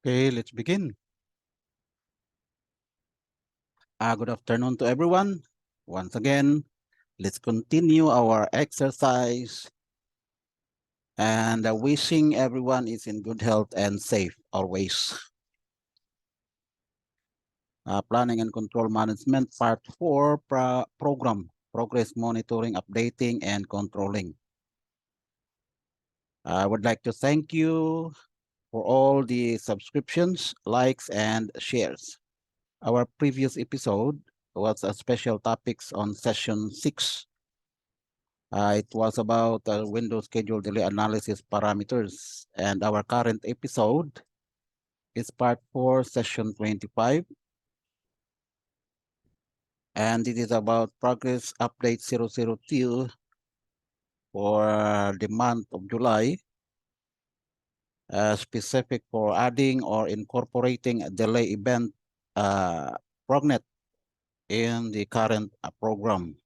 Okay, let's begin. Good afternoon to everyone. Once again, let's continue our exercise and wishing everyone is in good health and safe always. Planning and Control Management Part 4 Program, Progress Monitoring, Updating, and Controlling. I would like to thank you for all the subscriptions, likes, and shares. Our previous episode was a special topics on session 6. It was about Windows schedule delay analysis parameters. And our current episode is part 4, session 25. And it is about progress update 002 for the month of July, specific for adding or incorporating a delay event Fragnet in the current program.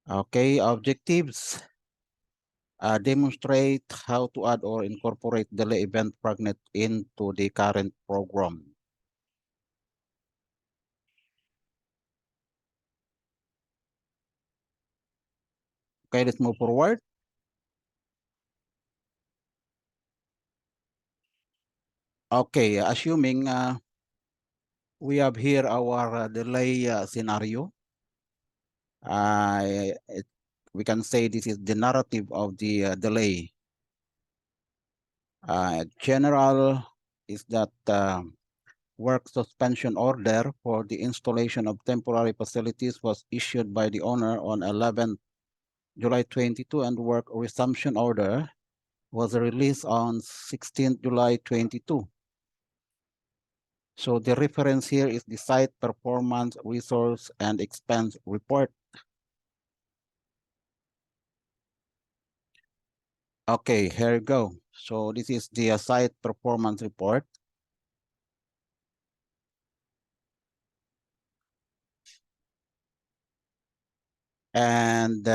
Okay, objectives. Demonstrate how to add or incorporate delay event Fragnet into the current program. Okay, let's move forward. Okay, assuming we have here our delay scenario, we can say this is the narrative of the delay. General is that work suspension order for the installation of temporary facilities was issued by the owner on 11 July 22, and work resumption order was released on 16 July 22. So the reference here is the site performance resource and expense report. Okay, here you go. So this is the site performance report. And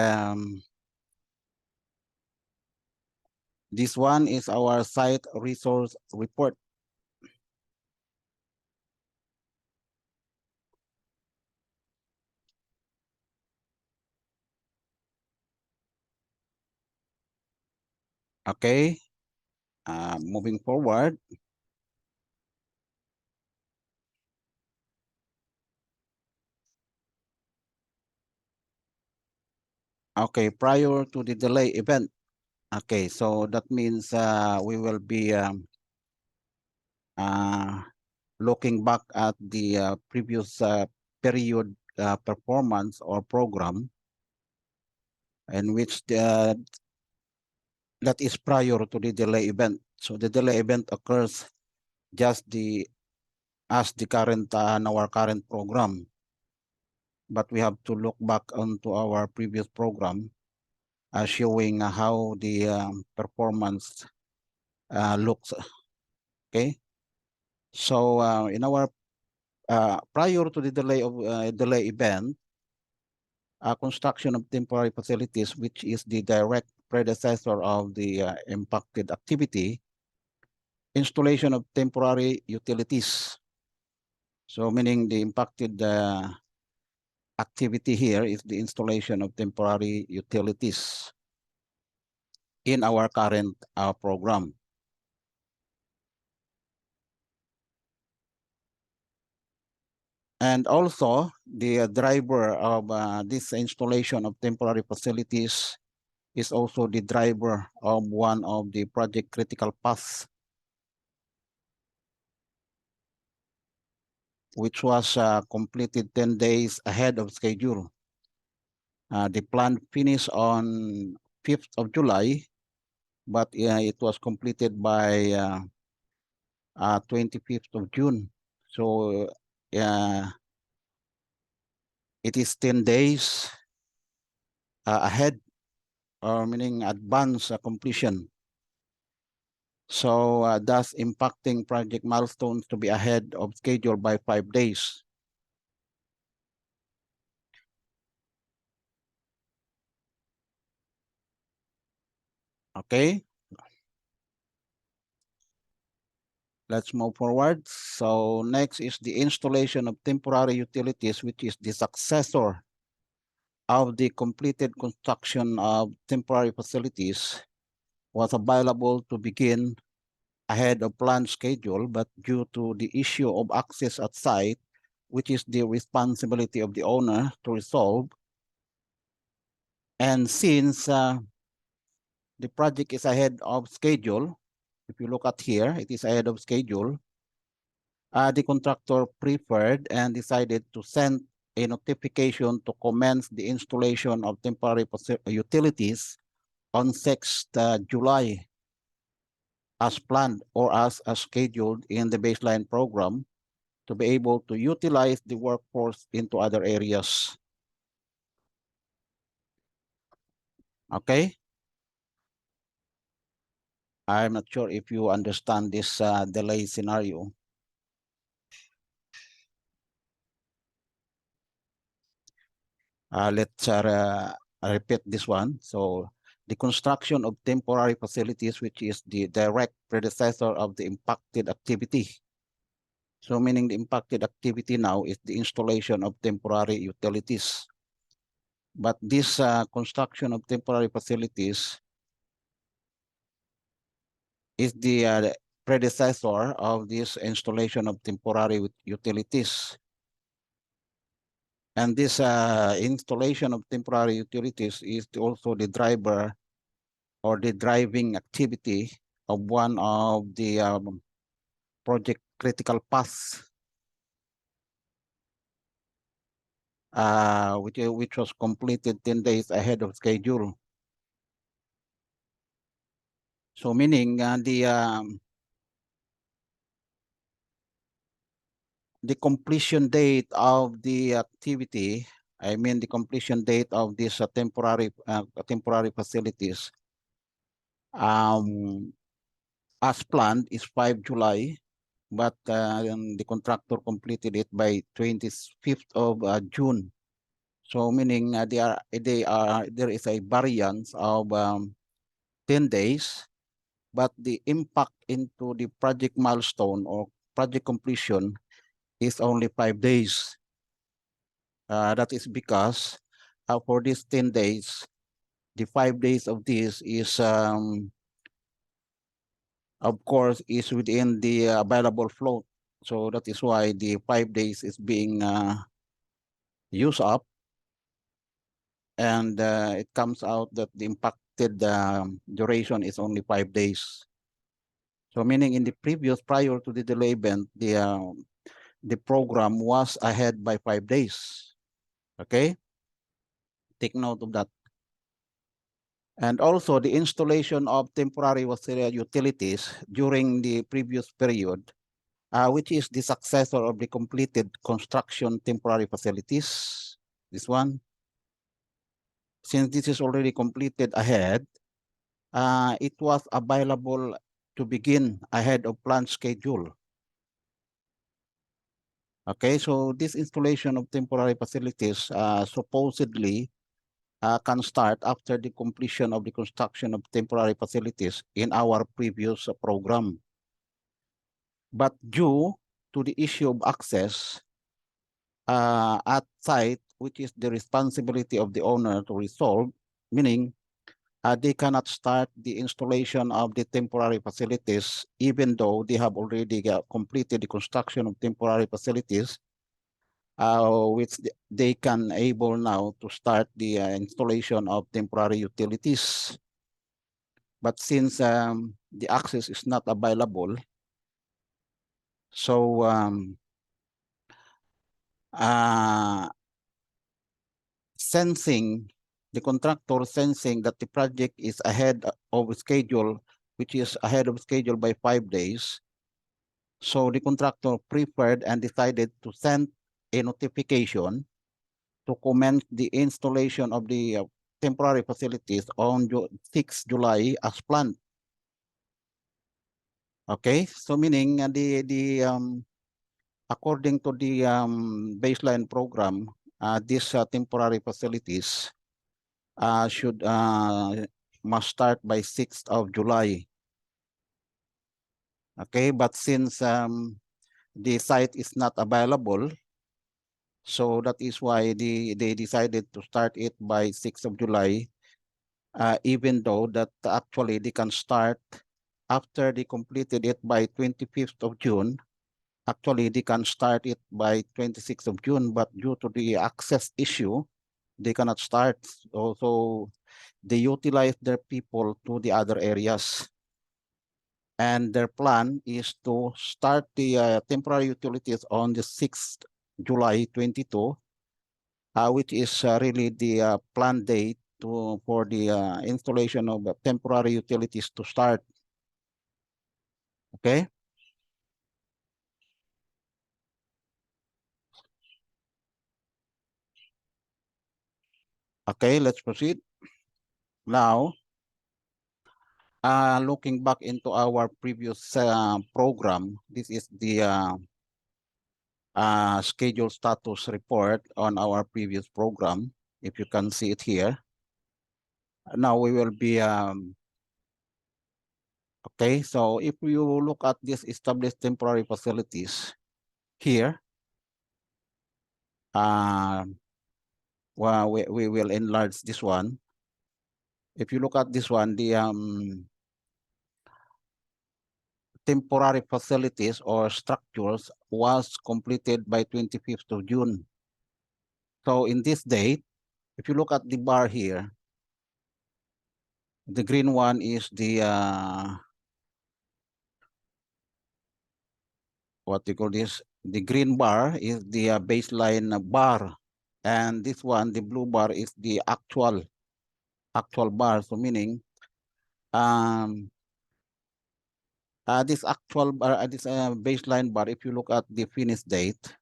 this one is our site resource report. Okay, moving forward. Okay, prior to the delay event. Okay, so that means we will be uh, looking back at the previous period performance or program in which that is prior to the delay event. So the delay event occurs just as the current our current program, but we have to look back onto our previous program, showing how the performance looks. Okay, so in our prior to the delay event, construction of temporary facilities, which is the direct predecessor of the impacted activity, installation of temporary utilities. So meaning the impacted activity here is the installation of temporary utilities in our current program. And also the driver of this installation of temporary facilities is also the driver of one of the project critical paths, which was completed 10 days ahead of schedule. The plan finished on 5th of July, but it was completed by 25th of June. So it is 10 days ahead, or meaning advance completion. So thus impacting project milestones to be ahead of schedule by 5 days. Okay. Let's move forward. So next is the installation of temporary utilities, which is the successor of the completed construction of temporary facilities, was available to begin ahead of planned schedule, but due to the issue of access at site, which is the responsibility of the owner to resolve, and since the project is ahead of schedule, if you look at here, it is ahead of schedule, the contractor preferred and decided to send a notification to commence the installation of temporary utilities on 6th July as planned or as scheduled in the baseline program to be able to utilize the workforce into other areas. Okay? I'm not sure if you understand this delay scenario. Let's repeat this one. So the construction of temporary facilities, which is the direct predecessor of the impacted activity. So meaning the impacted activity now is the installation of temporary utilities. But this construction of temporary facilities is the predecessor of this installation of temporary utilities. And this installation of temporary utilities is also the driver or the driving activity of one of the project critical paths, which was completed 10 days ahead of schedule. So meaning the completion date of the activity, I mean the completion date of these temporary facilities, as planned is 5 July, but the contractor completed it by 25th of June. So meaning there is a variance of 10 days, but the impact into the project milestone or project completion is only 5 days. That is because for these 10 days, the 5 days of this is, of course, is within the available float. So that is why the 5 days is being used up. And it comes out that the impacted duration is only 5 days. So meaning in the previous, prior to the delay event, the program was ahead by 5 days. Okay? Take note of that. And also the installation of temporary utilities during the previous period, which is the successor of the completed construction temporary facilities. This one. Since this is already completed ahead, it was available to begin ahead of planned schedule. Okay, so this installation of temporary facilities supposedly can start after the completion of the construction of temporary facilities in our previous program. But due to the issue of access at site, which is the responsibility of the owner to resolve, meaning they cannot start the installation of the temporary facilities, even though they have already completed the construction of temporary facilities, which they can able now to start the installation of temporary utilities. But since the access is not available, so the contractor sensing that the project is ahead of schedule, which is ahead of schedule by 5 days, so the contractor preferred and decided to send a notification to commence the installation of the temporary facilities on 6 July as planned. Okay, so meaning according to the baseline program, these temporary facilities must start by 6th of July. Okay, but since the site is not available, so that is why they decided to start it by 6th of July, even though that actually they can start after they completed it by 25th of June. Actually, they can start it by 26th of June, but due to the access issue, they cannot start. So they utilize their people to the other areas. And their plan is to start the temporary utilities on the 6th July 22, which is really the planned date for the installation of temporary utilities to start. Okay. Okay, let's proceed. Now, looking back into our previous program, this is the schedule status report on our previous program. If you can see it here. Now we will be, okay, so if you look at this established temporary facilities here, well, we will enlarge this one. If you look at this one, the temporary facilities or structures was completed by 25th of June. So in this date, if you look at the bar here, the green one is the, what you call this? The green bar is the baseline bar. And this one, the blue bar is the actual bar. So meaning, this actual bar, this baseline bar, if you look at the finish date,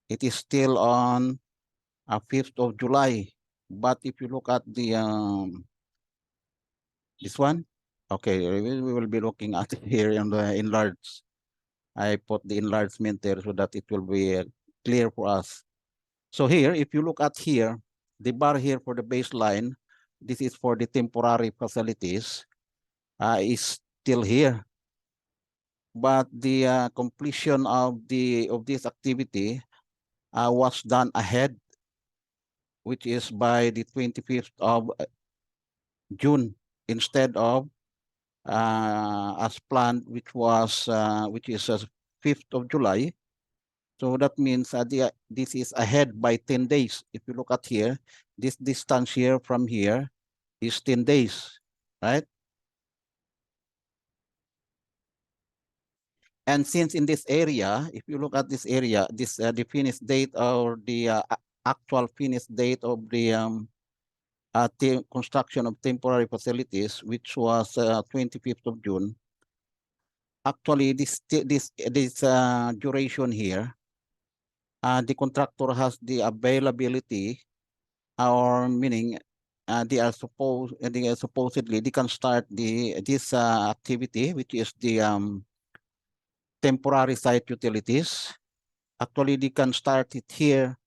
it is still on 5th of July. But if you look at the this one, okay, we will be looking at it here in the enlarged. I put the enlargement there so that it will be clear for us. So here, if you look at here, the bar here for the baseline, this is for the temporary facilities, is still here. But the completion of this activity was done ahead, which is by the 25th of June instead of as planned, which is 5th of July. So that means this is ahead by 10 days. If you look at here, this distance here from here is 10 days, right? And since in this area, if you look at this area, this the finished date or the actual finished date of the construction of temporary facilities, which was 25th of June, actually this duration here, the contractor has the availability, or meaning they are supposedly they can start this activity, which is the temporary site utilities. Actually, they can start it here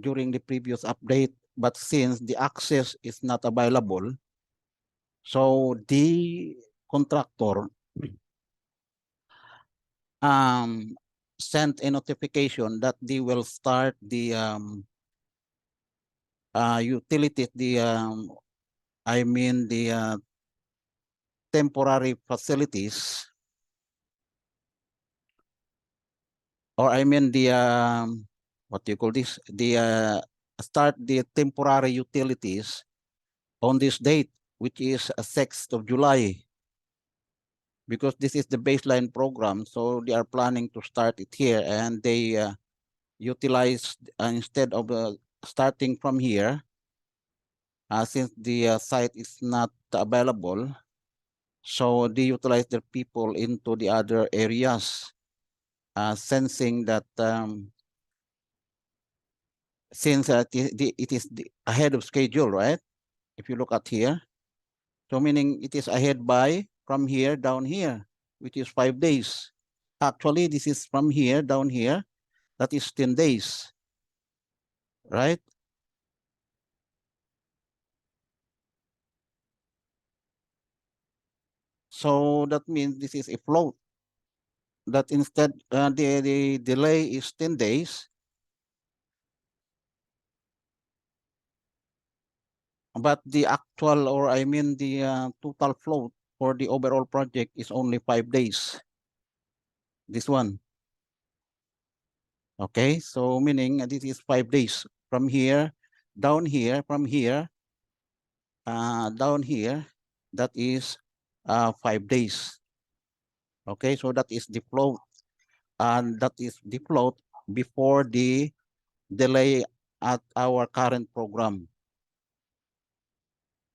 during the previous update, but since the access is not available, so the contractor um, sent a notification that they will start the utilities, I mean the temporary facilities, or I mean the what do you call this? The start the temporary utilities on this date, which is 6th of July, because this is the baseline program. So they are planning to start it here, and they utilize instead of starting from here, since the site is not available. So they utilize their people into the other areas, sensing that since it is ahead of schedule, right? If you look at here, so meaning it is ahead by from here down here, which is 5 days. Actually, this is from here down here, that is 10 days, right? So that means this is a float. that instead the delay is 10 days, but the actual, or I mean the total float for the overall project is only 5 days. This one. Okay, so meaning this is 5 days from here, down here, from here, down here, that is 5 days. Okay, so that is the float, and that is the float before the delay at our current program.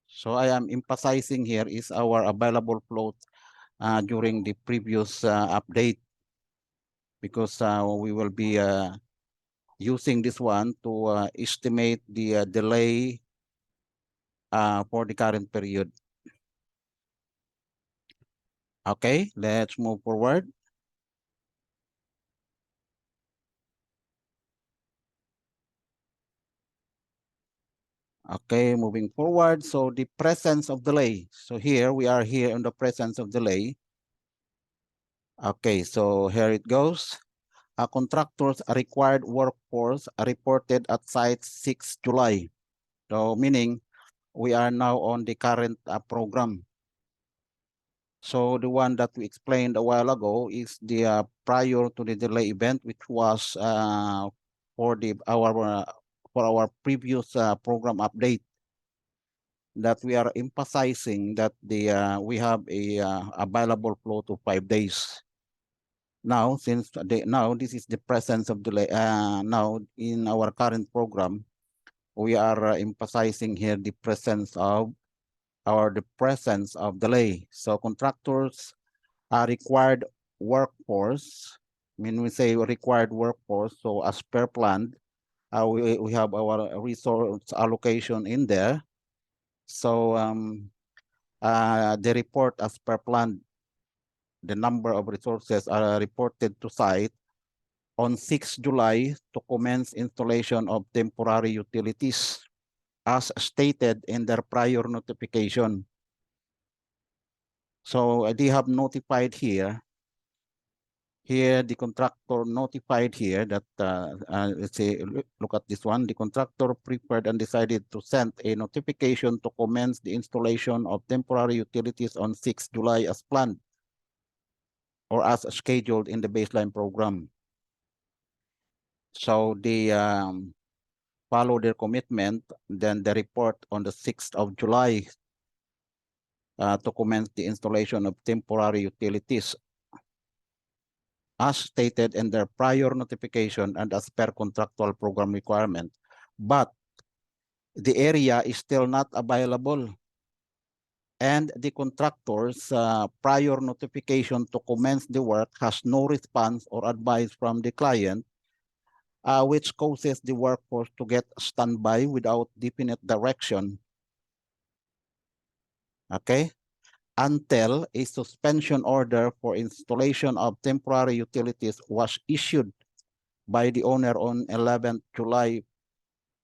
So I am emphasizing here is our available float during the previous update, because we will be using this one to estimate the delay for the current period. Okay, let's move forward. Okay, moving forward. So the presence of delay. So here we are here in the presence of delay. Okay, so here it goes. Contractors required workforce reported at site 6 July. So meaning we are now on the current program. So the one that we explained a while ago is the prior to the delay event, which was for our previous program update, that we are emphasizing that we have a available flow to 5 days. Now, since now this is the presence of delay, now in our current program, we are emphasizing here the presence of delay. So contractors are required workforce. When we say required workforce, so as per planned, we have our resource allocation in there. So the report as per planned, the number of resources are reported to site on 6 July to commence installation of temporary utilities as stated in their prior notification. So they have notified here. Here, the contractor notified here that, let's say, look at this one. The contractor prepared and decided to send a notification to commence the installation of temporary utilities on 6 July as planned or as scheduled in the baseline program. So they follow their commitment, then the report on the 6th of July to commence the installation of temporary utilities as stated in their prior notification and as per contractual program requirement. But the area is still not available, and the contractor's prior notification to commence the work has no response or advice from the client, which causes the workforce to get standby without definite direction. Okay, until a suspension order for installation of temporary utilities was issued by the owner on 11th July,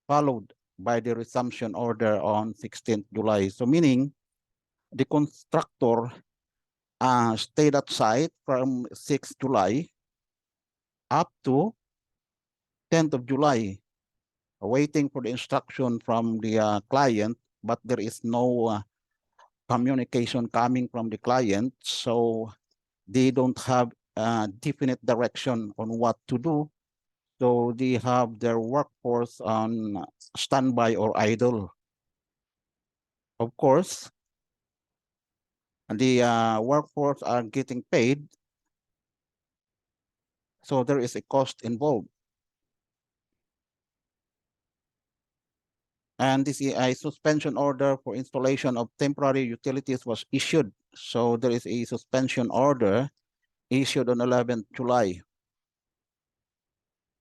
followed by the resumption order on 16th July. So meaning the constructor stayed at site from 6th July up to 10th of July, waiting for the instruction from the client, but there is no communication coming from the client. So they don't have definite direction on what to do. So they have their workforce on standby or idle. Of course, the workforce are getting paid, so there is a cost involved. And this is a suspension order for installation of temporary utilities was issued. So there is a suspension order issued on 11th July,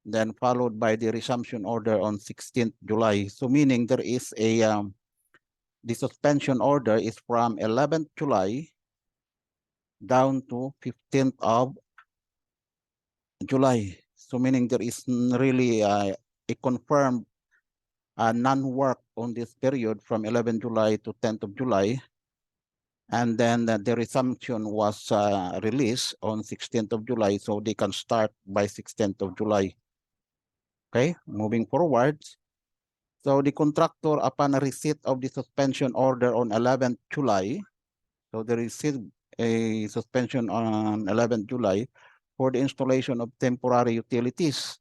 then followed by the resumption order on 16th July. So meaning there is a, the suspension order is from 11th July down to 15th of July. So meaning there is really a confirmed non-work on this period from 11 July to 10th of July. And then the resumption was released on 16th of July, so they can start by 16th of July. Okay, moving forward. So the contractor, upon a receipt of the suspension order on 11th July, so they received a suspension on 11th July for the installation of temporary utilities.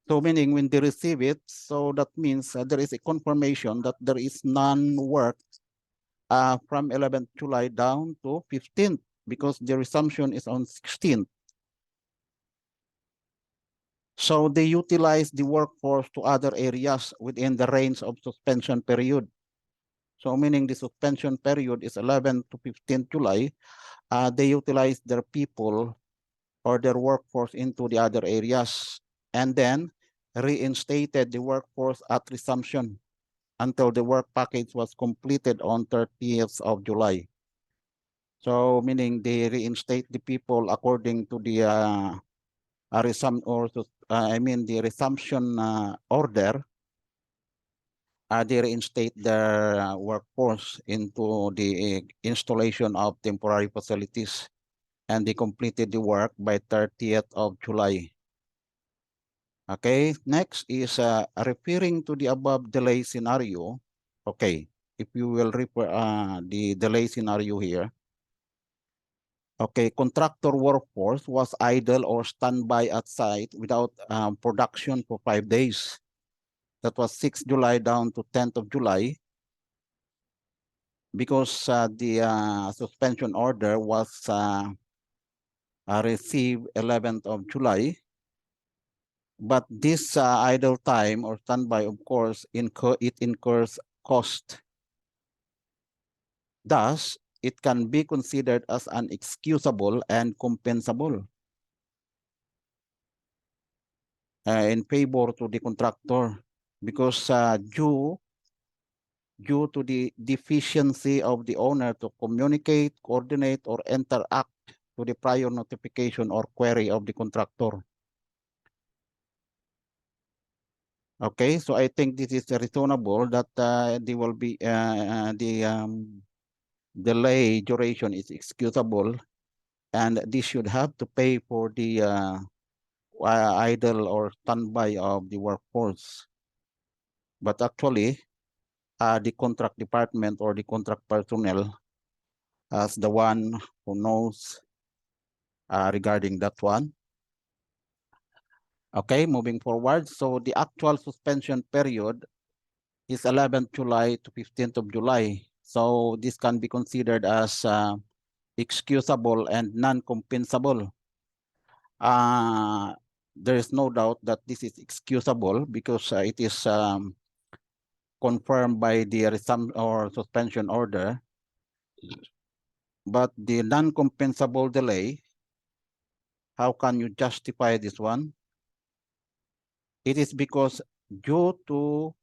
So meaning when they receive it, so that means there is a confirmation that there is none work from 11th July down to 15th because the resumption is on 16th. So they utilize the workforce to other areas within the range of suspension period. So meaning the suspension period is 11th to 15th July. They utilize their people or their workforce into the other areas and then reinstated the workforce at resumption until the work package was completed on 30th of July. So meaning they reinstate the people according to the the resumption order. They reinstate their workforce into the installation of temporary facilities, and they completed the work by 30th of July. Okay, next is referring to the above delay scenario. Okay, if you will refer the delay scenario here. Okay, contractor workforce was idle or standby at site without production for 5 days. That was 6th July down to 10th of July because the suspension order was received 11th of July. But this idle time or standby, of course, it incurs cost. Thus, it can be considered as unexcusable and compensable in favor to the contractor because due to the deficiency of the owner to communicate, coordinate, or interact to the prior notification or query of the contractor. Okay, so I think this is reasonable that there will be the delay duration is excusable, and this should have to pay for the idle or standby of the workforce. But actually, the contract department or the contract personnel as the one who knows regarding that one. Okay, moving forward. So the actual suspension period is 11th July to 15th of July. So this can be considered as excusable and non-compensable. There is no doubt that this is excusable because it is confirmed by the suspension order. But the non-compensable delay, how can you justify this one? It is because it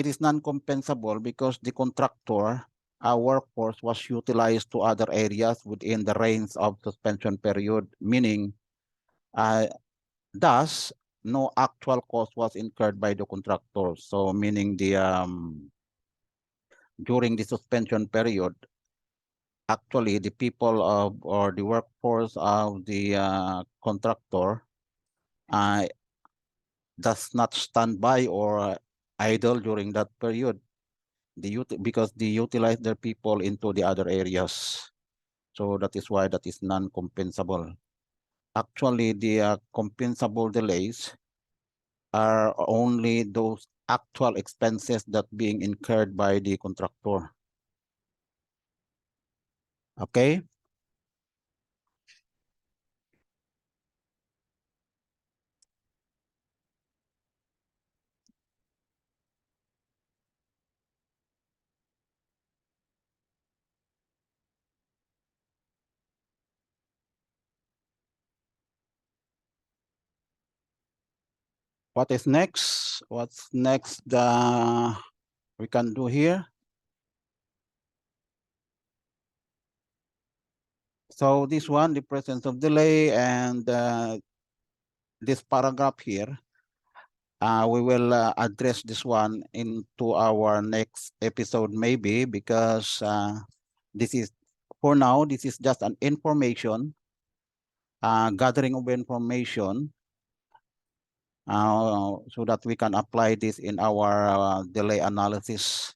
is non-compensable because the contractor workforce was utilized to other areas within the range of suspension period, meaning thus no actual cost was incurred by the contractor. So meaning the during the suspension period, actually the people of or the workforce of the contractor does not stand by or idle during that period. Because they utilize their people into the other areas. So that is why that is non-compensable. Actually, the compensable delays are only those actual expenses that being incurred by the contractor. Okay? What is next? What's next we can do here? So this one, the presence of delay and this paragraph here, We will address this one into our next episode, maybe, because this is, for now, this is just an information, gathering of information, so that we can apply this in our delay analysis.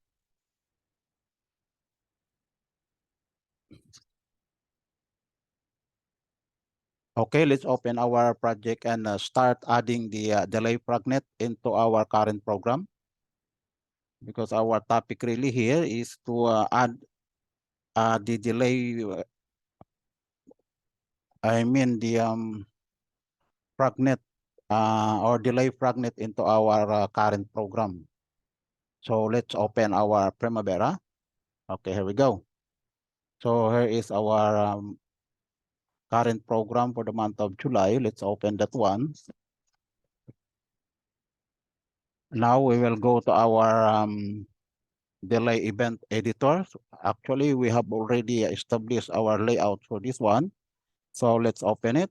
Okay, let's open our project and start adding the delay fragnet into our current program, because our topic really here is to add the delay, I mean the fragnet or delay fragnet into our current program. So let's open our Primavera. Okay, here we go. So here is our current program for the month of July. Let's open that one. Now we will go to our delay event editor. Actually, we have already established our layout for this one. So let's open it.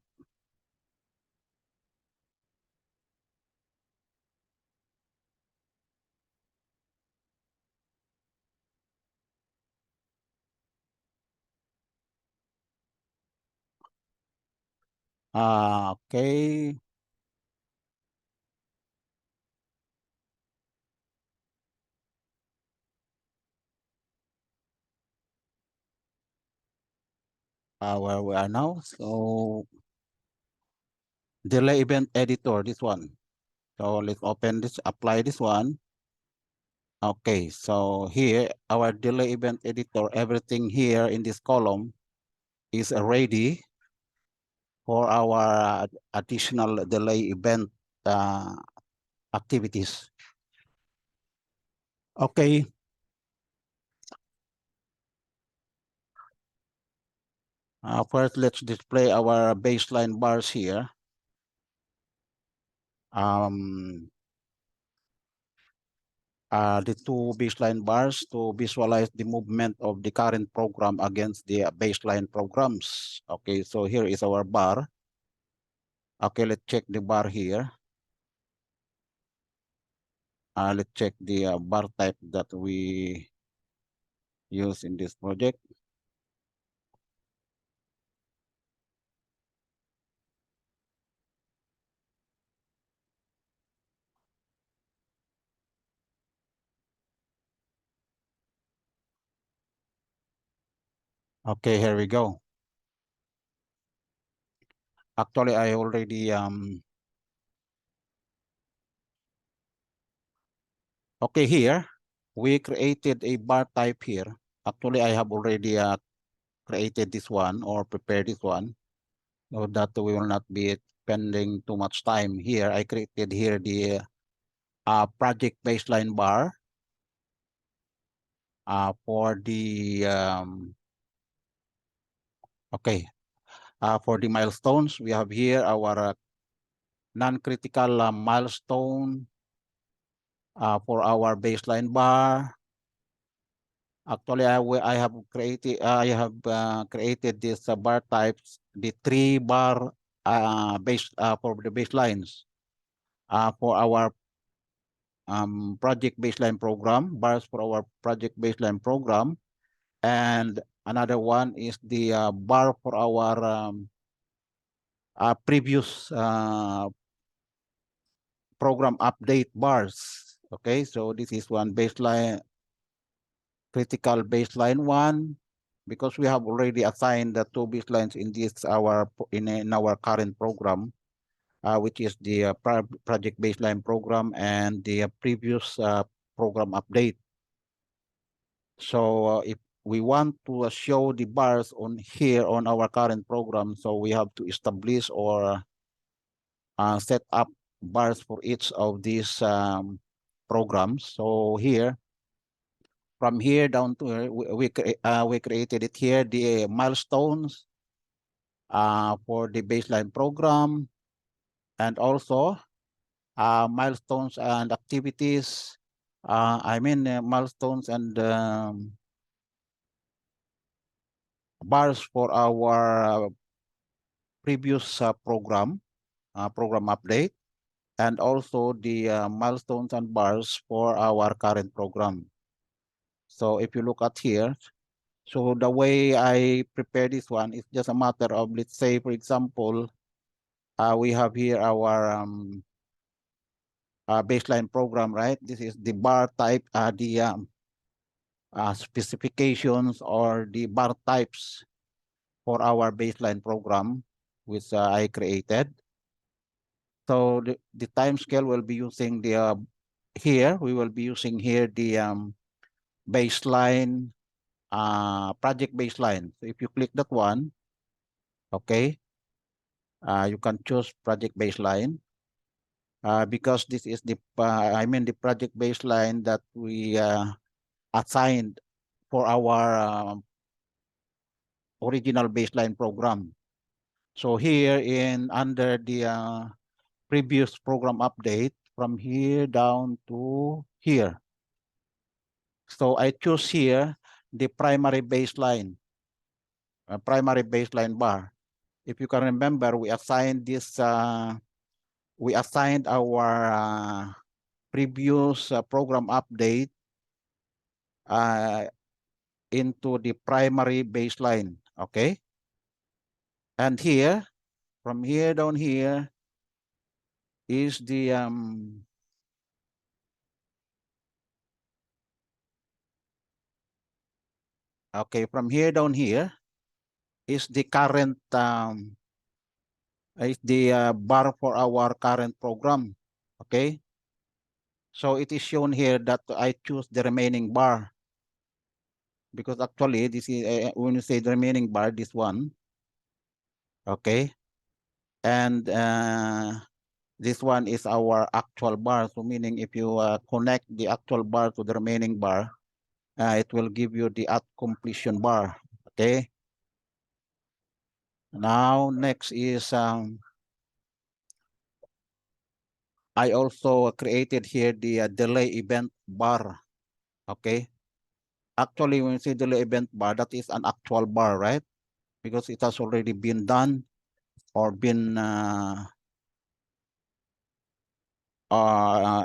Okay. Where we are now. So delay event editor, this one. So let's open this, apply this one. Okay, so here, our delay event editor, everything here in this column is ready for our additional delay event activities. Okay. First, let's display our baseline bars here. The two baseline bars to visualize the movement of the current program against the baseline programs. Okay, so here is our bar. Okay, let's check the bar here. Let's check the bar type that we use in this project. Okay, here we go. Actually, I already okay, here we created a bar type here. Actually, I have already created this one or prepared this one, so that we will not be spending too much time here. I created here the project baseline bar for the okay, for the milestones. We have here our non-critical milestone for our baseline bar. Actually, I have created this bar types, the 3-bar base for the baselines for our project baseline program, bars for our project baseline program, and another one is the bar for our previous program update bars. Okay, so this is one baseline, critical baseline one, because we have already assigned the two baselines in this in our current program, which is the project baseline program and the previous program update. So if we want to show the bars on here on our current program, so we have to establish or set up bars for each of these programs. So here, from here down to here, we created it here, the milestones for the baseline program, and also milestones and activities. I mean milestones and bars for our previous program update. and also the milestones and bars for our current program. So if you look at here, so the way I prepare this one is just a matter of, let's say, for example, we have here our baseline program, right? This is the bar type, the specifications or the bar types for our baseline program, which I created. So the time scale will be using the, here, we will be using here the baseline, project baseline. So if you click that one, okay, you can choose project baseline. Because this is the, the project baseline that we assigned for our original baseline program. So here in under the previous program update, from here down to here. So I choose here the primary baseline bar. If you can remember, we assigned this, we assigned our previous program update into the primary baseline, okay? And here, from here down here is the okay, from here down here is the current is the bar for our current program, okay? So it is shown here that I choose the remaining bar, because actually this is when you say the remaining bar, this one, okay? And this one is our actual bar. So meaning if you connect the actual bar to the remaining bar, it will give you the at completion bar, okay? Now next is I also created here the delay event bar, okay? Actually, when you see delay event bar, that is an actual bar, right? Because it has already been done or been,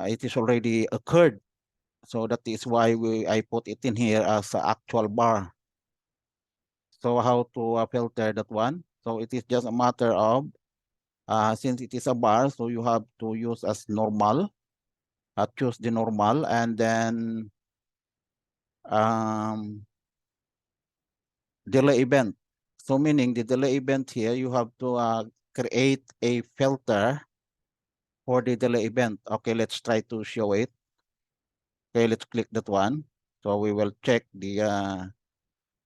it is already occurred. So that is why I put it in here as an actual bar. So how to filter that one? So it is just a matter of, since it is a bar, so you have to use as normal, choose the normal, and then delay event. So meaning the delay event here, you have to create a filter for the delay event. Okay, let's try to show it. Okay, let's click that one. So we will check the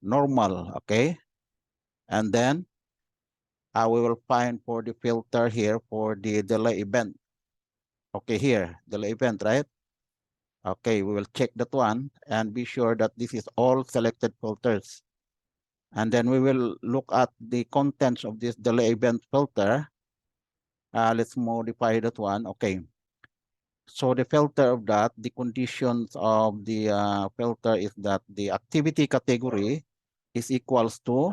normal, okay? And then we will find for the filter here for the delay event. Okay, here, delay event, right? Okay, we will check that one and be sure that this is all selected filters. And then we will look at the contents of this delay event filter. Let's modify that one. Okay. So the filter of that, the conditions of the filter is that the activity category is equals to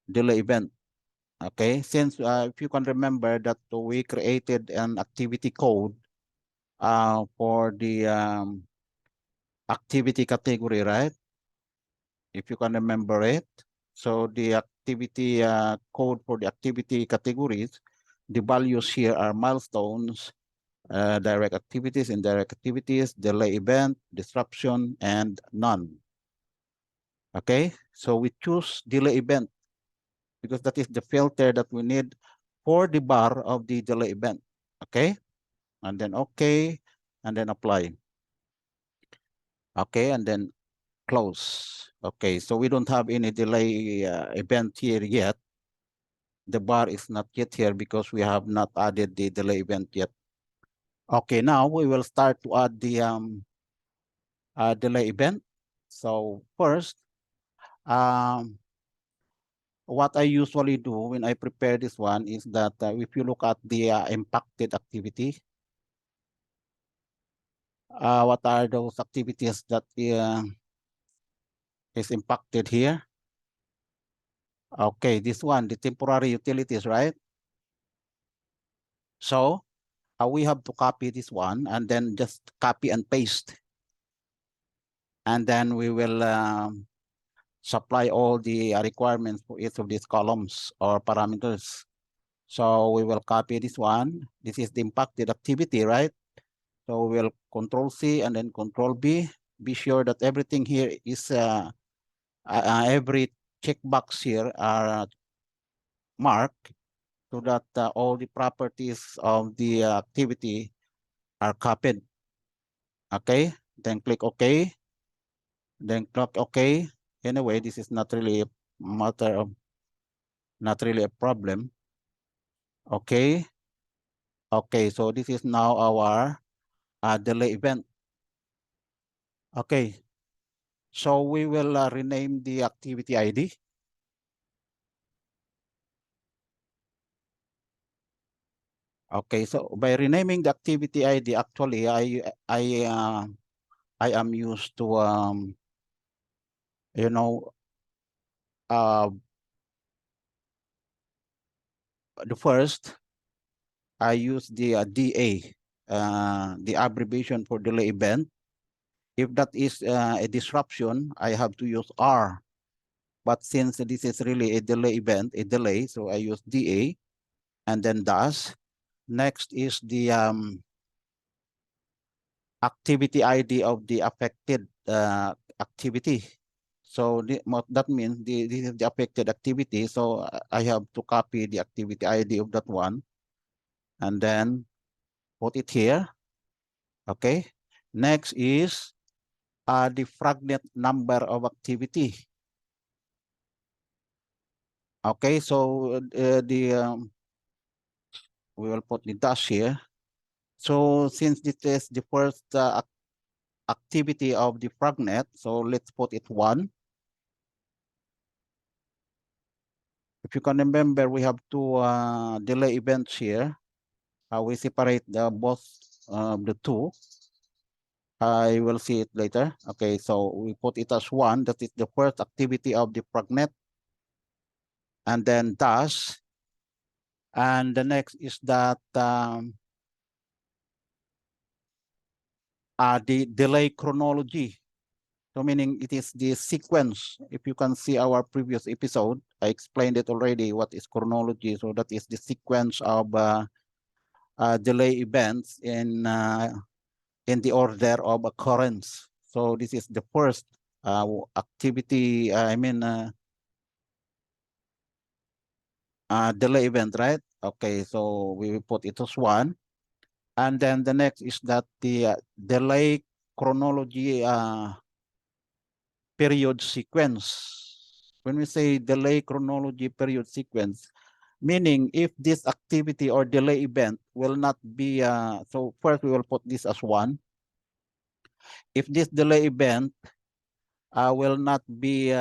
delay event. Okay, since if you can remember that we created an activity code for the activity category, right? If you can remember it. So the activity code for the activity categories, the values here are milestones, direct activities, indirect activities, delay event, disruption, and none. Okay, so we choose delay event because that is the filter that we need for the bar of the delay event. Okay, and then okay, and then apply. Okay, and then close. Okay, so we don't have any delay event here yet. The bar is not yet here because we have not added the delay event yet. Okay, now we will start to add the delay event. So first, what I usually do when I prepare this one is that if you look at the impacted activity, what are those activities that is impacted here? Okay, this one, the temporary utilities, right? So we have to copy this one and then just copy and paste. And then we will supply all the requirements for each of these columns or parameters. So we will copy this one. This is the impacted activity, right? So we'll Control C and then Control B. Be sure that everything here is every checkbox here are marked so that all the properties of the activity are copied. Okay, then click OK. Then click OK. Anyway, this is not really a matter of, not really a problem. Okay. Okay, so this is now our delay event. Okay, so we will rename the activity ID. Okay, so by renaming the activity ID, actually, I am used to you know the first I use the DA, the abbreviation for delay event. If that is a disruption, I have to use R. But since this is really a delay event, a delay, so I use DA and then dash. Next is the activity ID of the affected activity. So that means this is the affected activity. So I have to copy the activity ID of that one and then put it here. Okay. Next is the Fragnet number of activity. Okay, so we will put the dash here. So since this is the first activity of the Fragnet, so let's put it 1. If you can remember, we have two delay events here. We separate both the two. I will see it later. Okay, so we put it as 1. That is the first activity of the Fragnet. And then dash. And the next is that the delay chronology. So meaning it is the sequence. If you can see our previous episode, I explained it already what is chronology. So that is the sequence of delay events in the order of occurrence. So this is the first activity, delay event, right? Okay, so we will put it as 1. And then the next is that the delay chronology period sequence. When we say delay chronology period sequence, meaning if this activity or delay event will not be, so first we will put this as 1. If this delay event will not be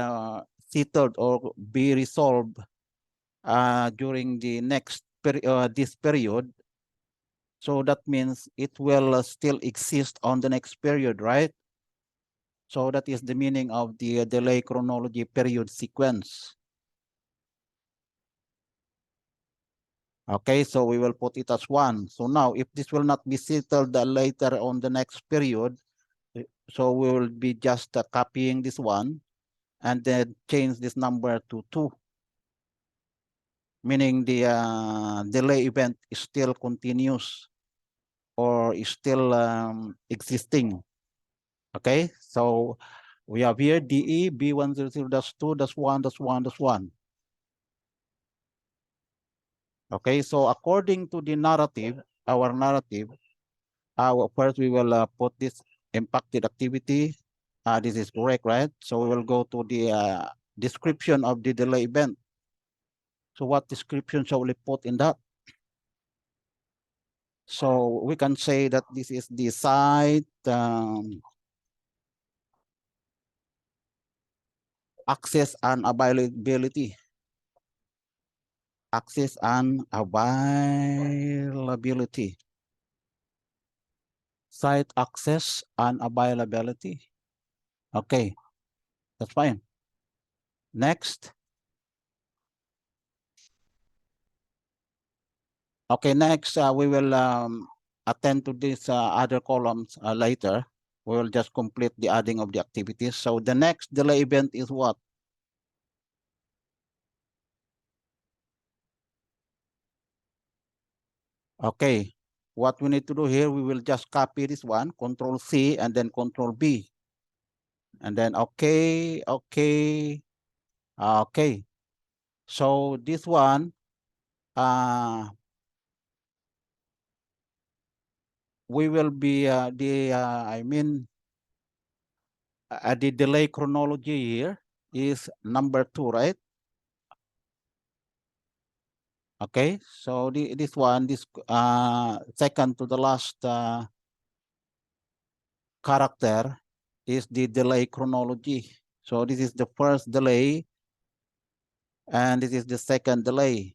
settled or be resolved during the next this period, so that means it will still exist on the next period, right? So that is the meaning of the delay chronology period sequence. Okay, so we will put it as 1. So now if this will not be settled later on the next period, so we will be just copying this one and then change this number to 2. Meaning the delay event is still continuous or is still existing. Okay, so we have here DE B100-2-1-1-1. Okay, so according to the narrative, our narrative, first we will put this impacted activity. This is correct, right? So we will go to the description of the delay event. So what description shall we put in that? So we can say that this is the site access and availability. Access and availability. Site access and availability. Okay, that's fine. Next. Okay, next we will attend to these other columns later. We will just complete the adding of the activities. So the next delay event is what? Okay, what we need to do here, we will just copy this one, Control C, and then Control B. And then okay, okay, okay. So this one, we will be the delay chronology here is number 2, right? Okay, so this one, this second to the last character is the delay chronology. So this is the first delay, and this is the second delay.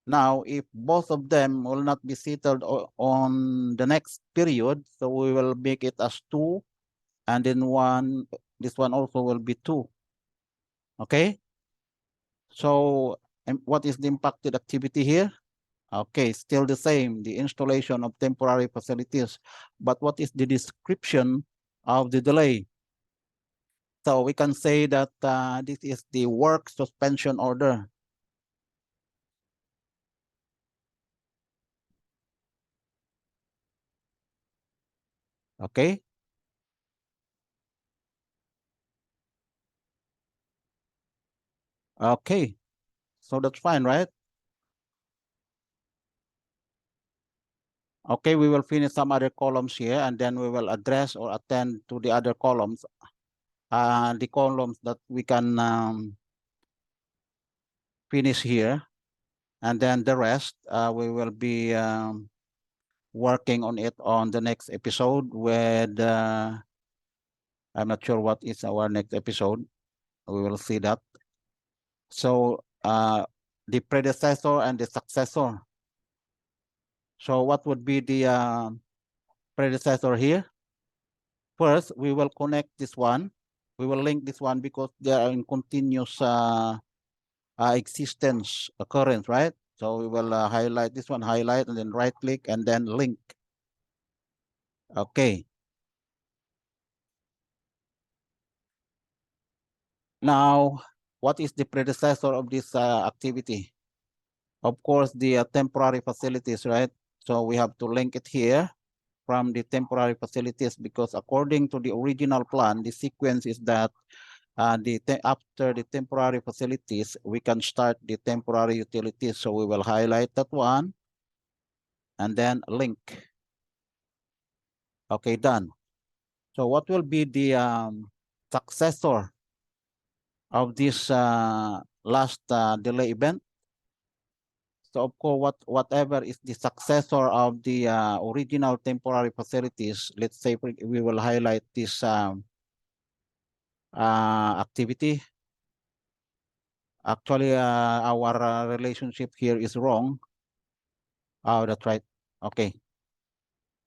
Now, if both of them will not be settled on the next period, so we will make it as 2, and then this one also will be 2. Okay? So what is the impacted activity here? Okay, still the same, the installation of temporary facilities. But what is the description of the delay? So we can say that this is the work suspension order. Okay? Okay, so that's fine, right? Okay, we will finish some other columns here, and then we will address or attend to the other columns, the columns that we can finish here. And then the rest, we will be working on it on the next episode with, I'm not sure what is our next episode. We will see that. So the predecessor and the successor. So what would be the predecessor here? First, we will connect this one. We will link this one because they are in continuous existence occurrence, right? So we will highlight this one, highlight, and then right click and then link. Okay. Now, what is the predecessor of this activity? Of course, the temporary facilities, right? So we have to link it here from the temporary facilities because according to the original plan, the sequence is that after the temporary facilities, we can start the temporary utilities. So we will highlight that one and then link. Okay, done. So what will be the successor of this last delay event? So of course, whatever is the successor of the original temporary facilities, let's say we will highlight this activity. Actually, our relationship here is wrong. Oh, that's right. Okay.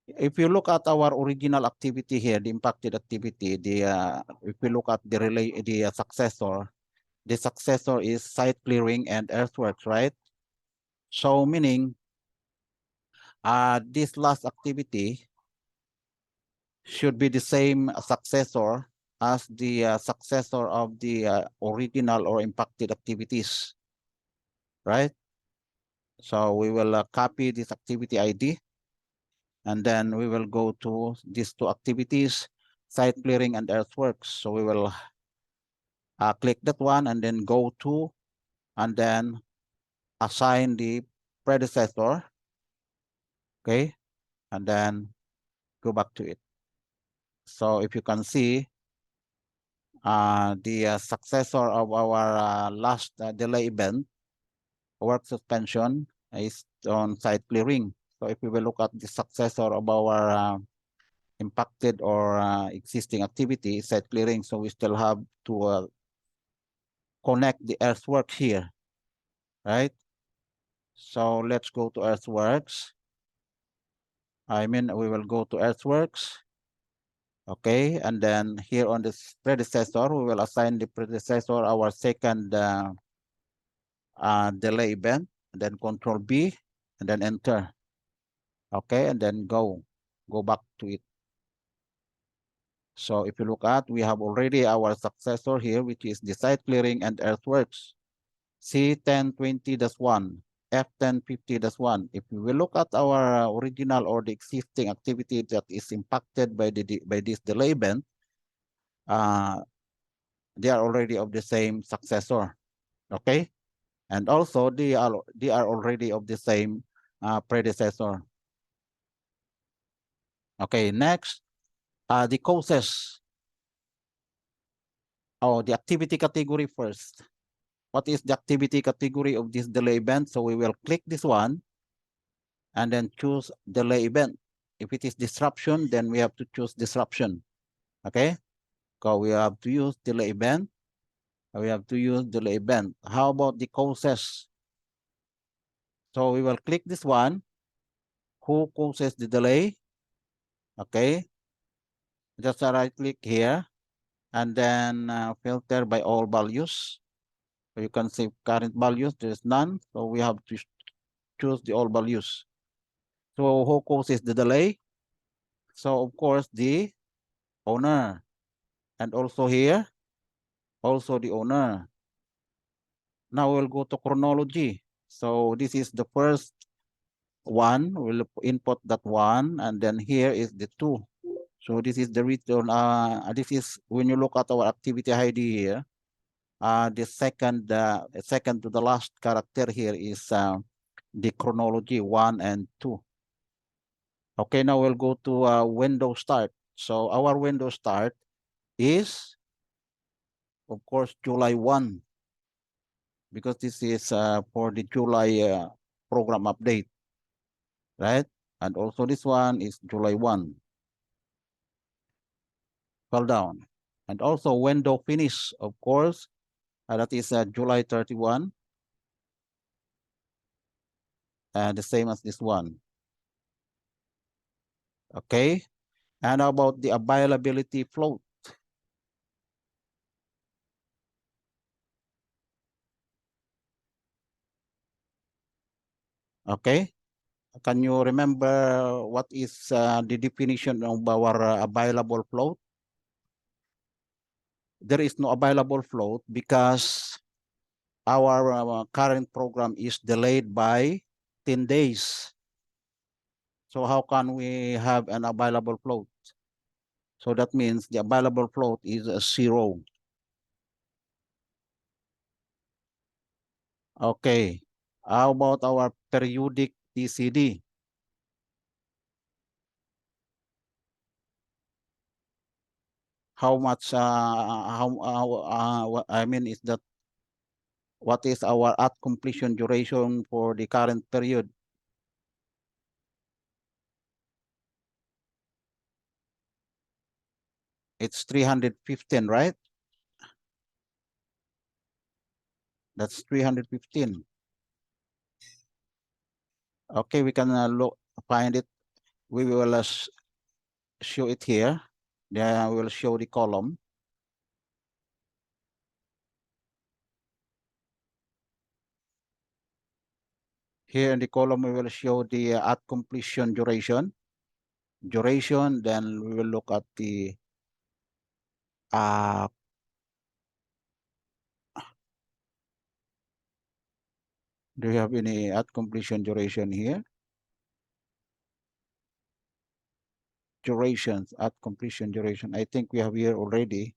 If you look at our original activity here, the impacted activity, if we look at the successor is site clearing and earthworks, right? So meaning this last activity should be the same successor as the successor of the original or impacted activities, right? So we will copy this activity ID, and then we will go to these two activities, site clearing and earthworks. So we will click that one and then go to, and then assign the predecessor, okay? And then go back to it. So if you can see, the successor of our last delay event, work suspension, is on site clearing. So if we will look at the successor of our impacted or existing activity, site clearing, so we still have to connect the earthworks here, right? So let's go to earthworks. We will go to earthworks. Okay, and then here on this predecessor, we will assign the predecessor our second delay event, and then Control B, and then enter. Okay, and then go back to it. So if you look at, we have already our successor here, which is the site clearing and earthworks. C1020-1, F1050-1. If we will look at our original or the existing activity that is impacted by this delay event, they are already of the same successor. Okay, and also they are already of the same predecessor. Okay, next, the causes. Oh, the activity category first. What is the activity category of this delay event? So we will click this one and then choose delay event. If it is disruption, then we have to choose disruption. Okay, so we have to use delay event. We have to use delay event. How about the causes? So we will click this one. Who causes the delay? Okay, just right click here and then filter by all values. So you can see current values, there's none. So we have to choose the all values. So who causes the delay? So of course the owner. And also here, also the owner. Now we'll go to chronology. So this is the first one. We'll input that one, and then here is the two. So this is the return. This is when you look at our activity ID here. The second to the last character here is the chronology 1 and 2. Okay, now we'll go to window start. So our window start is, of course, July 1, because this is for the July program update, right? And also this one is July 1. Fell down. And also window finish, of course, that is July 31, the same as this one. Okay, and about the availability float. Okay, can you remember what is the definition of our available float? There is no available float because our current program is delayed by 10 days. So how can we have an available float? So that means the available float is 0. Okay. How about our periodic TCD? How much, I mean, is that, what is our at completion duration for the current period? It's 315, right? That's 315. Okay, we can find it. We will show it here. Then we will show the column. Here in the column, we will show the at completion duration. Then we will look at the do you have any at completion duration here? Durations, at completion duration. I think we have here already.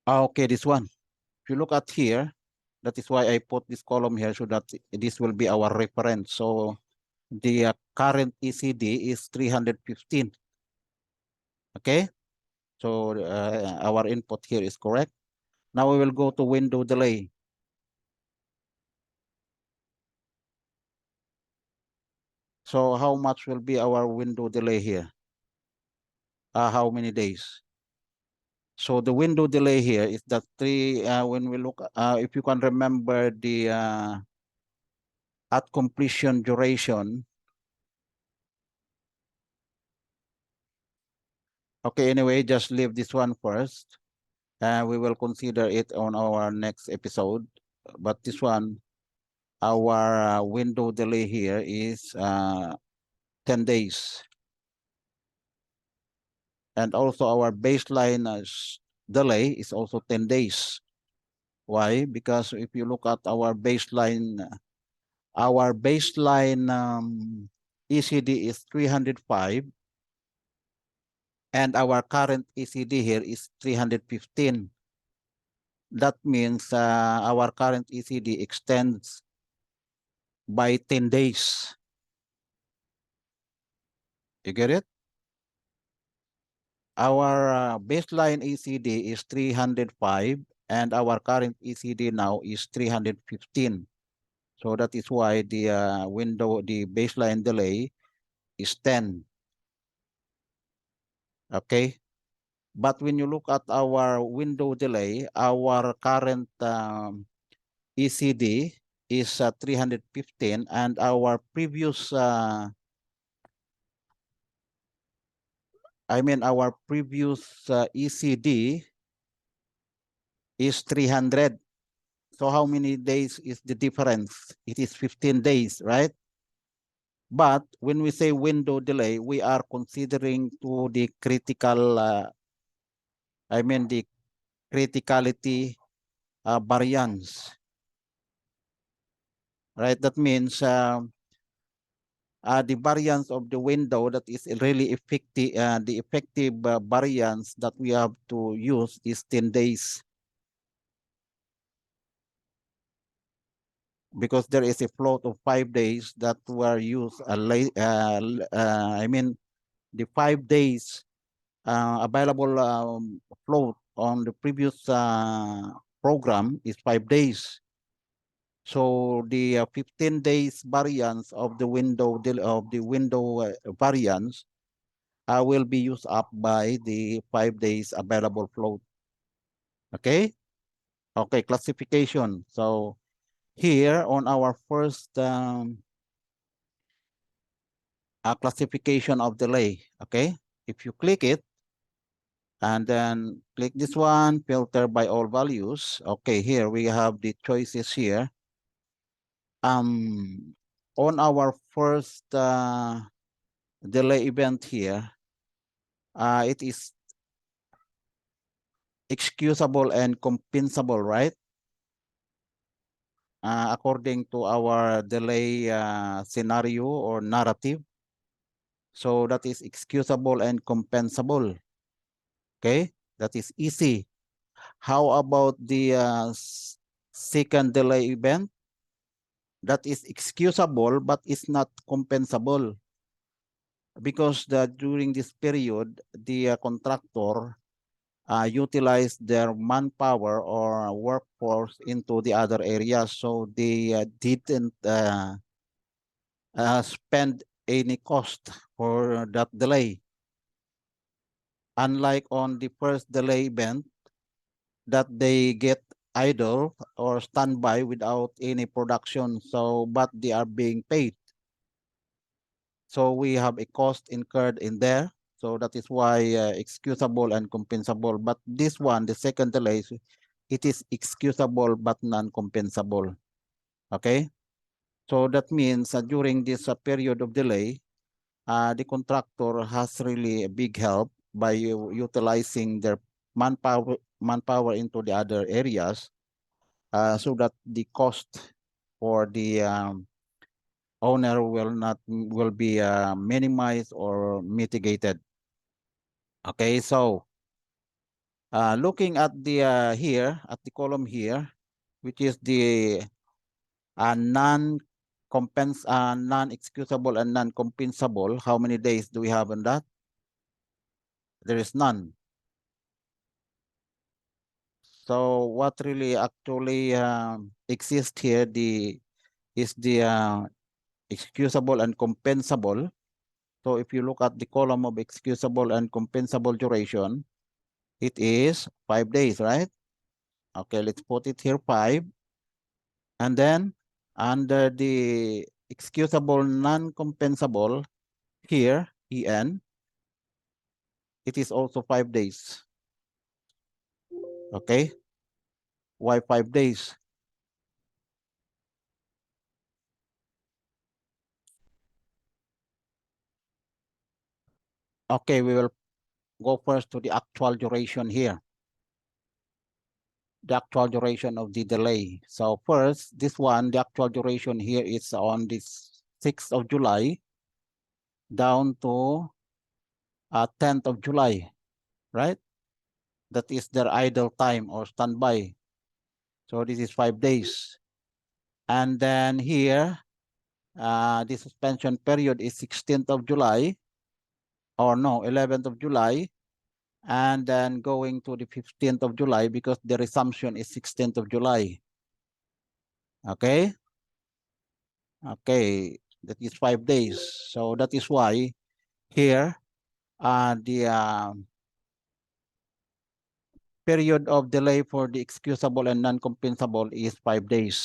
Okay, this one. If you look at here, that is why I put this column here so that this will be our reference. So the current ECD is 315. Okay, so our input here is correct. Now we will go to window delay. So how much will be our window delay here? How many days? So the window delay here is that when we look, if you can remember the at completion duration. Okay, anyway, just leave this one first. We will consider it on our next episode. but this one, our window delay here is 10 days. And also our baseline delay is also 10 days. Why? Because if you look at our baseline ECD is 305, and our current ECD here is 315. That means our current ECD extends by 10 days. You get it? Our baseline ECD is 305, and our current ECD now is 315. So that is why the baseline delay is 10. Okay. But when you look at our window delay, our current ECD is 315, and our previous, ECD is 300. So how many days is the difference? It is 15 days, right? But when we say window delay, we are considering to the critical, the criticality variance, right? That means the variance of the window that is really effective, the effective variance that we have to use is 10 days. Because there is a float of 5 days that were used, the 5 days available float on the previous program is 5 days. So the 15 days variance of the window variance will be used up by the 5 days available float. Okay. Okay. Classification. So here on our first classification of delay. Okay. If you click it and then click this one, filter by all values. Okay. Here we have the choices here. On our first delay event here, it is excusable and compensable, right? According to our delay scenario or narrative. So that is excusable and compensable. Okay, that is easy. How about the second delay event? That is excusable but is not compensable, because during this period, the contractor utilize their manpower or workforce into the other areas. So they didn't spend any cost for that delay. Unlike on the first delay event, that they get idle or standby without any production. So, but they are being paid. So we have a cost incurred in there. So that is why excusable and compensable. But this one, the second delay, it is excusable but non-compensable. Okay. So that means during this period of delay, the contractor has really a big help by utilizing their manpower into the other areas, so that the cost for the owner will be minimized or mitigated. Okay, so looking at the here at the column here, which is the non-excusable and non-compensable, how many days do we have on that? There is none. So what really actually exists here is the excusable and compensable. So if you look at the column of excusable and compensable duration, it is 5 days, right? Okay, let's put it here 5. And then under the excusable non-compensable here, EN, it is also 5 days. Okay. Why 5 days? Okay, we will go first to the actual duration here. The actual duration of the delay. So first, this one, the actual duration here is on this 6th of July down to 10th of July, right? That is their idle time or standby. So this is 5 days. And then here, the suspension period is 16th of July, or no, 11th of July, and then going to the 15th of July because the resumption is 16th of July. Okay? Okay, that is 5 days. So that is why here, the period of delay for the excusable and non-compensable is 5 days.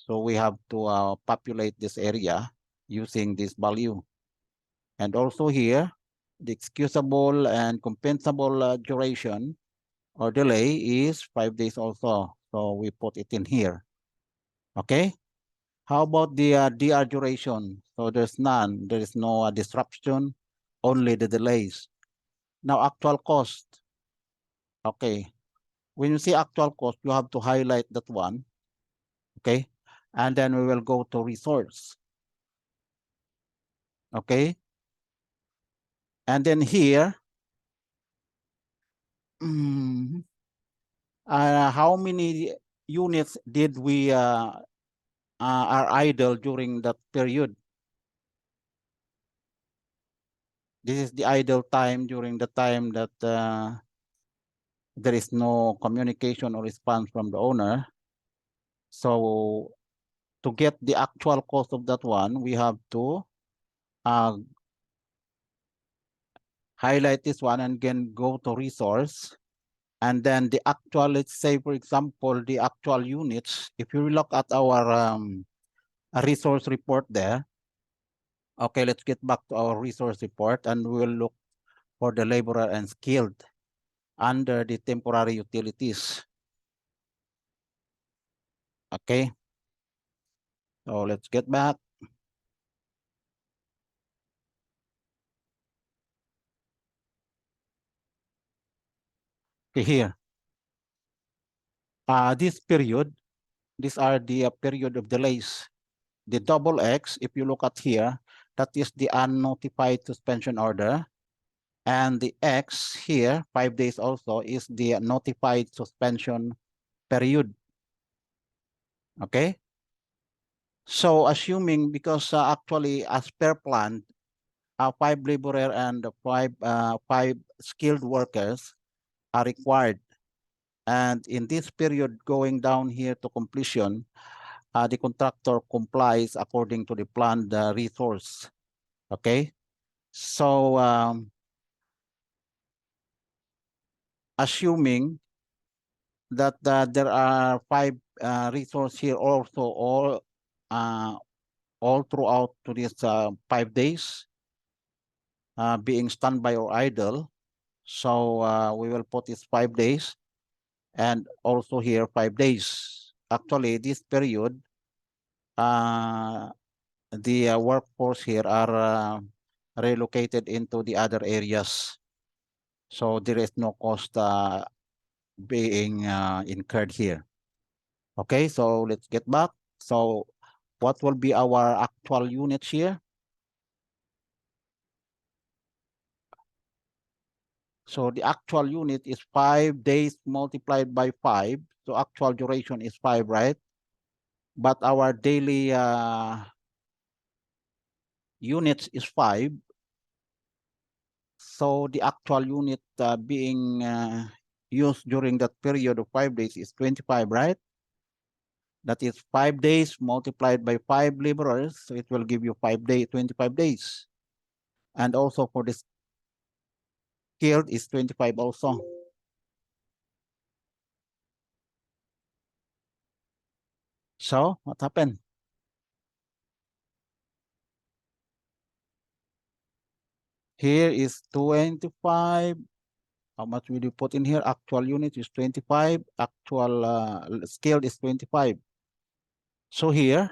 So we have to populate this area using this value. And also here, the excusable and compensable duration or delay is 5 days also. So we put it in here. Okay. How about the DR duration? So there's none. There is no disruption, only the delays. Now actual cost. Okay. When you see actual cost, you have to highlight that one. Okay. And then we will go to resource. Okay. And then here, how many units did we are idle during that period? This is the idle time during the time that there is no communication or response from the owner. So to get the actual cost of that one, we have to highlight this one and then go to resource. And then the actual, let's say, for example, the actual units, if you look at our resource report there, okay, let's get back to our resource report and we will look for the laborer and skilled under the temporary utilities. Okay, so let's get back. Okay, here. This period, these are the period of delays. The double X, if you look at here, that is the unnotified suspension order. And the X here, 5 days also, is the notified suspension period. Okay? So assuming, because actually as per plan, 5 laborer and 5 skilled workers are required. And in this period going down here to completion, the contractor complies according to the planned resource. Okay? So assuming that there are 5 resources here also all throughout to this 5 days being standby or idle. So we will put this 5 days and also here 5 days. Actually, this period, the workforce here are relocated into the other areas. So there is no cost being incurred here. Okay, so let's get back. So what will be our actual units here? So the actual unit is 5 days multiplied by 5. So actual duration is 5, right? But our daily units is 5. So the actual unit being used during that period of 5 days is 25, right? That is 5 days multiplied by 5 laborers. So it will give you 25 days. And also for the skilled is 25 also. So what happened? Here is 25. How much will you put in here? Actual unit is 25. Actual scale is 25. So here,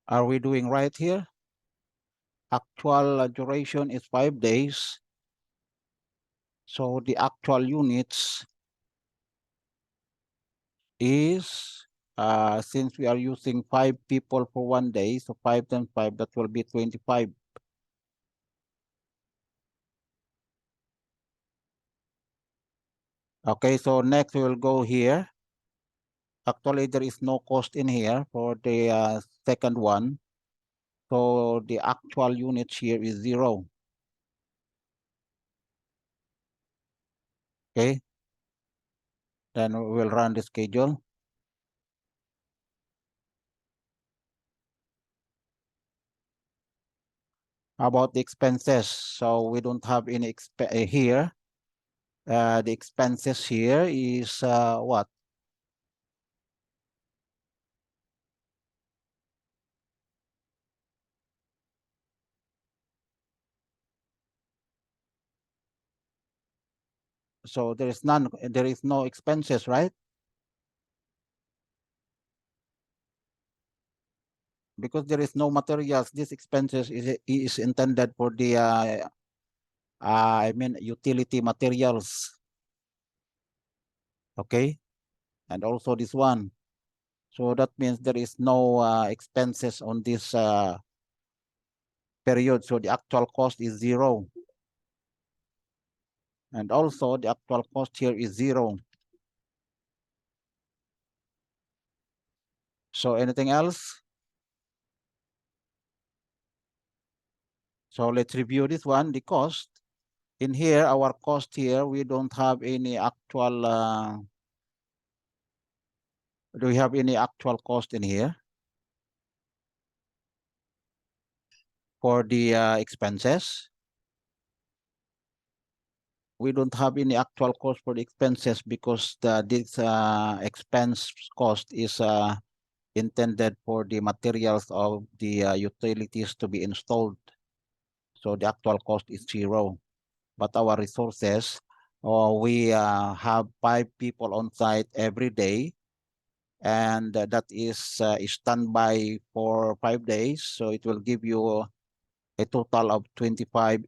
Are we doing right here? Actual duration is 5 days. So the actual units is, since we are using 5 people for 1 day, so 5 times 5, that will be 25. Okay, so next we will go here. Actually, there is no cost in here for the second one. So the actual units here is 0. Okay, then we will run the schedule. About the expenses, so we don't have any here. The expenses here is what? So there is none, there is no expenses, right? Because there is no materials, this expenses is intended for the I mean utility materials. Okay, and also this one. So that means there is no expenses on this period. So the actual cost is 0. And also the actual cost here is 0. So anything else? So let's review this one, the cost. In here, our cost here, we don't have any actual, do we have any actual cost in here for the expenses? We don't have any actual cost for the expenses because this expense cost is intended for the materials of the utilities to be installed. So the actual cost is 0. But our resources, we have 5 people on site every day, and that is standby for 5 days. So it will give you a total of 25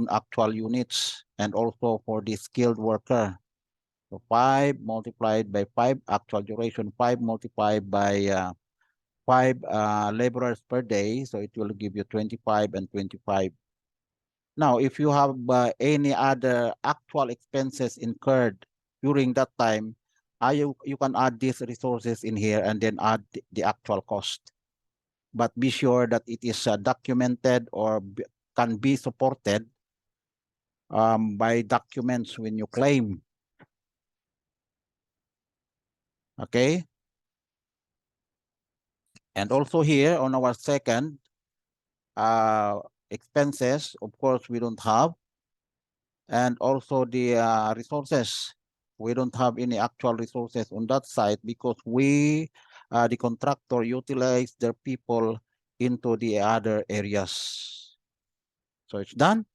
actual units, and also for the skilled worker. So 5 multiplied by 5, actual duration 5 multiplied by 5 laborers per day. So it will give you 25 and 25. Now, if you have any other actual expenses incurred during that time, you can add these resources in here and then add the actual cost. But be sure that it is documented or can be supported by documents when you claim. Okay. And also here on our second expenses, of course, we don't have. And also the resources. We don't have any actual resources on that site because the contractor, utilize their people into the other areas. So it's done.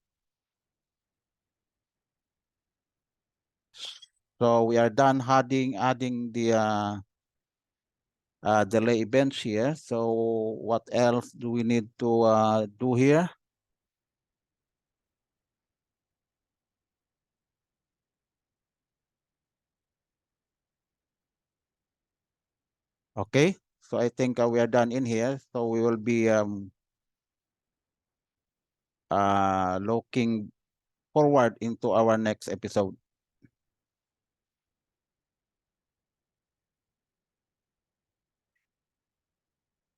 So we are done adding the delay events here. So what else do we need to do here? Okay, so I think we are done in here. So we will be looking forward into our next episode.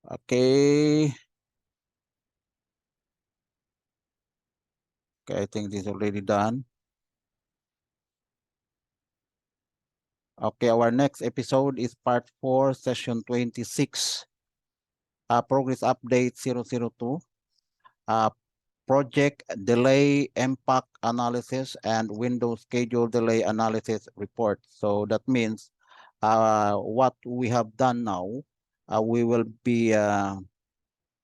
Okay. Okay, I think this is already done. Okay, our next episode is part 4, session 26. Progress update 002. Project delay impact analysis and window schedule delay analysis report. So that means what we have done now, we will be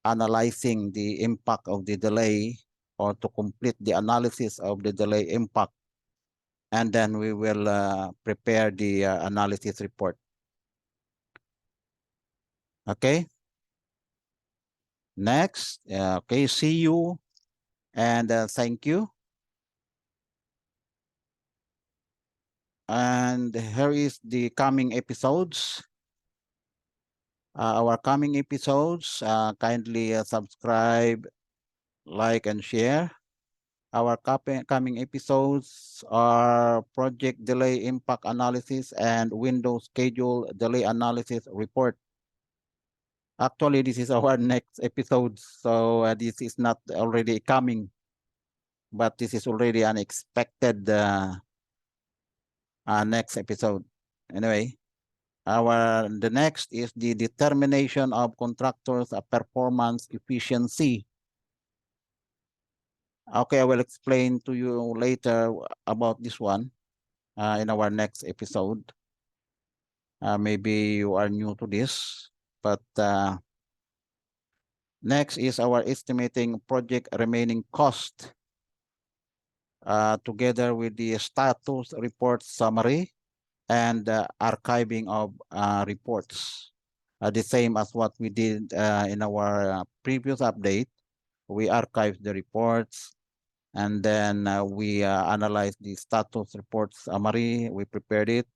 analyzing the impact of the delay, or to complete the analysis of the delay impact, and then we will prepare the analysis report. Okay. Next, okay, see you and thank you. And here is the coming episodes. Our coming episodes, kindly subscribe, like, and share. Our coming episodes are project delay impact analysis and window schedule delay analysis report. Actually, this is our next episode, so this is not already coming, but this is already an expected next episode. Anyway, the next is the determination of contractors' performance efficiency. Okay, I will explain to you later about this one in our next episode. Maybe you are new to this, but next is our estimating project remaining cost together with the status report summary and archiving of reports. The same as what we did in our previous update. We archived the reports and then we analyzed the status report summary. We prepared it.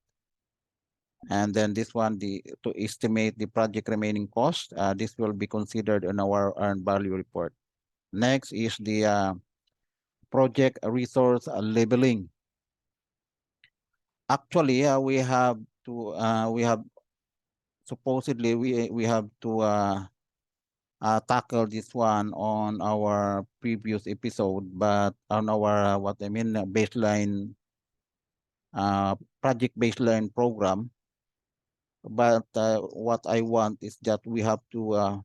And then this one, to estimate the project remaining cost, this will be considered in our earned value report. Next is the project resource labeling. Actually, we have supposedly we have to tackle this one on our previous episode, but on our what I mean baseline project baseline program. But what I want is that we have to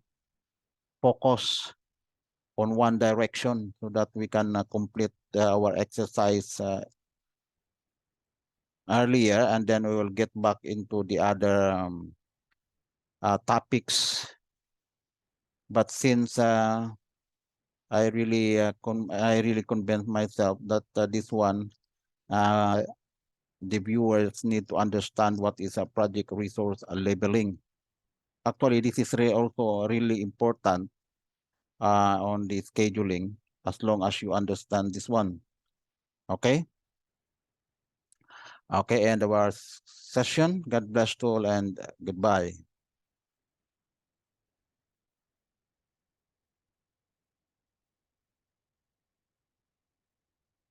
focus on one direction so that we can complete our exercise earlier, and then we will get back into the other topics. But since I really convinced myself that this one the viewers need to understand what is a project resource labeling. Actually, this is also really important on the scheduling, as long as you understand this one. Okay. Okay, end of our session. God bless you all and goodbye.